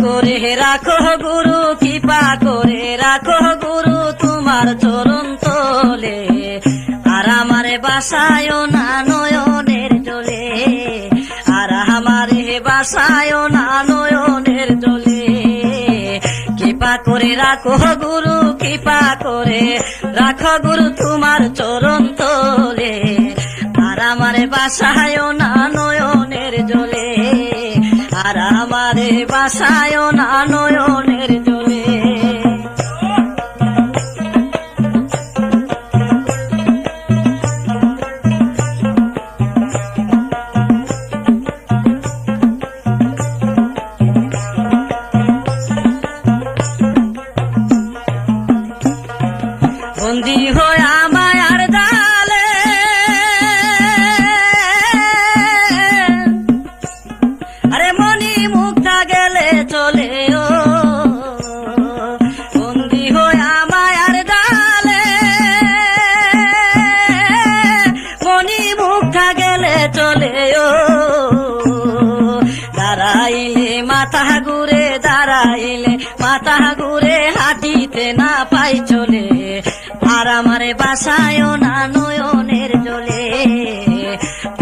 করে রাখো গুরু, কৃপা করে রাখো গুরু তোমার চরণ তলে, আর আমারে বাসায় না নয়নের জলে, আর আমারে বাসায় না নয়নের জলে। কৃপা করে রাখো গুরু, কৃপা করে রাখো গুরু তোমার চরণ তলে, আর আমারে বাসায় না নয়নের জলে, আর আমারে বাসায় না নয়নের জলে। বন্দী হয়ে মায়ার জালে, আরে মনি মুক্তা গেলে চলে ও, বন্দী হয়ে মায়ার জালে, মনি মুক্তা গেলে চলে ও। দাঁড়াইলে মাথা ঘুরে, দাঁড়াইলে মাথা ঘুরে, হাঁটিতে না পাই চলে, আর আমারে বাসায় না নয়নের জলে,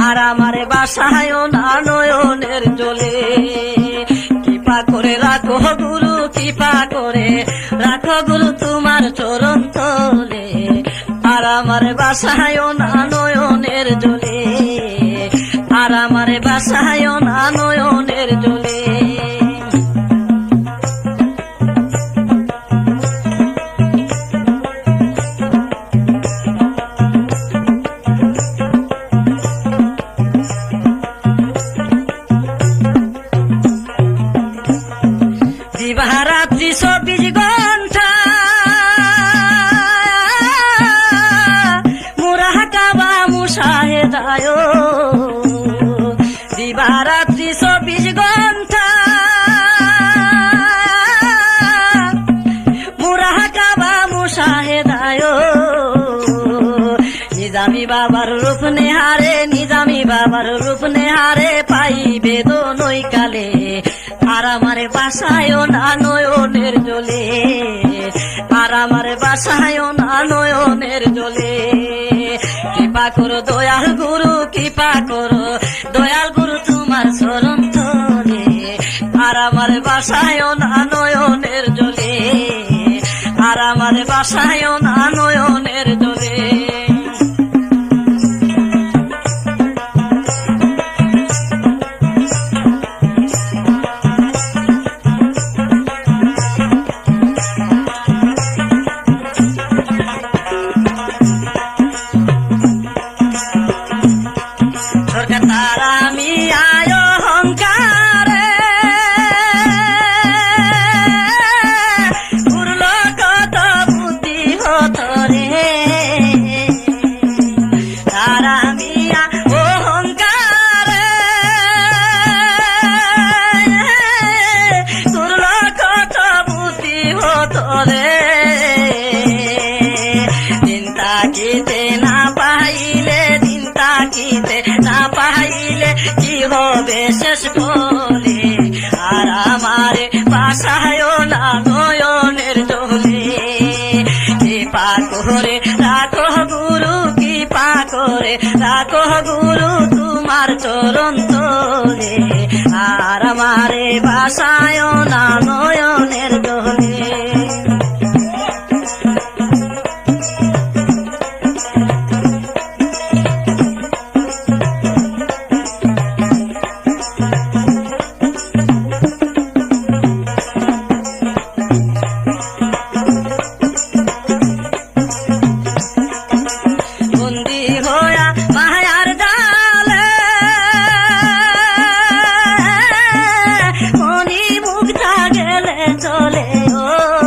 আর আমারে বাসায় না নয়নের জলে। কৃপা করে রাখো গুরু, কৃপা করে রাখো গুরু তোমার চরণ তলে, আর আমারে বাসায় না নয়নের জলে, আর আমারে বাসায় না নয়নের জলে। দিবারাত্রি 24 ঘণ্টা মুরা কাবা মুশাহেদায়, দিবারাত্রি 24 ঘণ্টা মুরা কাবা মুশাহেদায়। নিজামি বাবার রূপ নেহারে, নিজামি বাবার রূপ নেহারে, পাইবে দোনই কালে, আর আমারে বাসায় না নয়নের জলে, আর আমারে বাসায় না নয়নের জলে। কৃপা করো দয়াল গুরু, কৃপা করো দয়াল গুরু তোমার চরণ তলে, আর আমারে বাসায় না নয়নের জলে, আর আমারে বাসায় না নয়নের জলে। হবে শেষ বলে, আর আমারে বাসায় না নয়নের জলে। কৃপা করে রাখো গুরু, কৃপা করে রাখো গুরু তোমার চরণ তলে, আর আমারে বাসায় না নয়নের জলে। চলে ও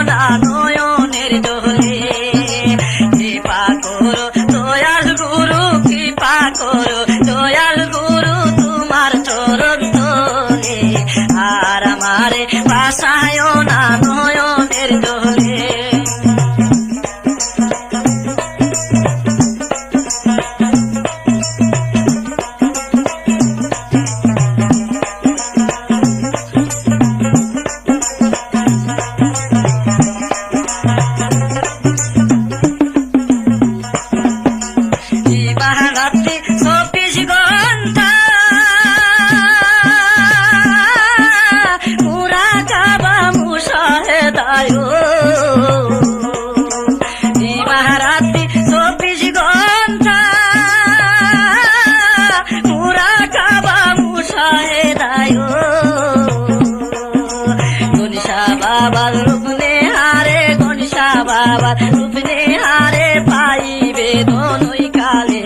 না নয়নের জলে কৃপা করো দয়াল গুরু কৃপা করো দয়াল গুরু তোমার চরণ তলে আর আমারে ভাসায় না নয়নের জলে রাত্রি 24 ঘন্টা পুরা কাবা মুশাহেদায় রাত্রি 24 ঘন্টা পুরা কাবা মুশাহেদায় গণিশা বাবার রূপনে হারে গণিশা বাবার রূপনে হারে পাইবে দনই কালে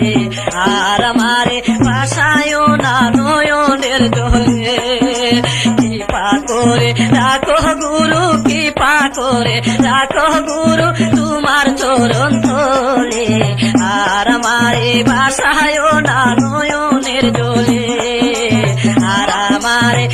আর আমারে ভাসায় না নয়নের জলে কৃপা করে রাখো গুরু কৃপা করে রাখো গুরু তোমার চরণ তলে আর আমারে ভাসায় না নয়নের জলে আর আমারে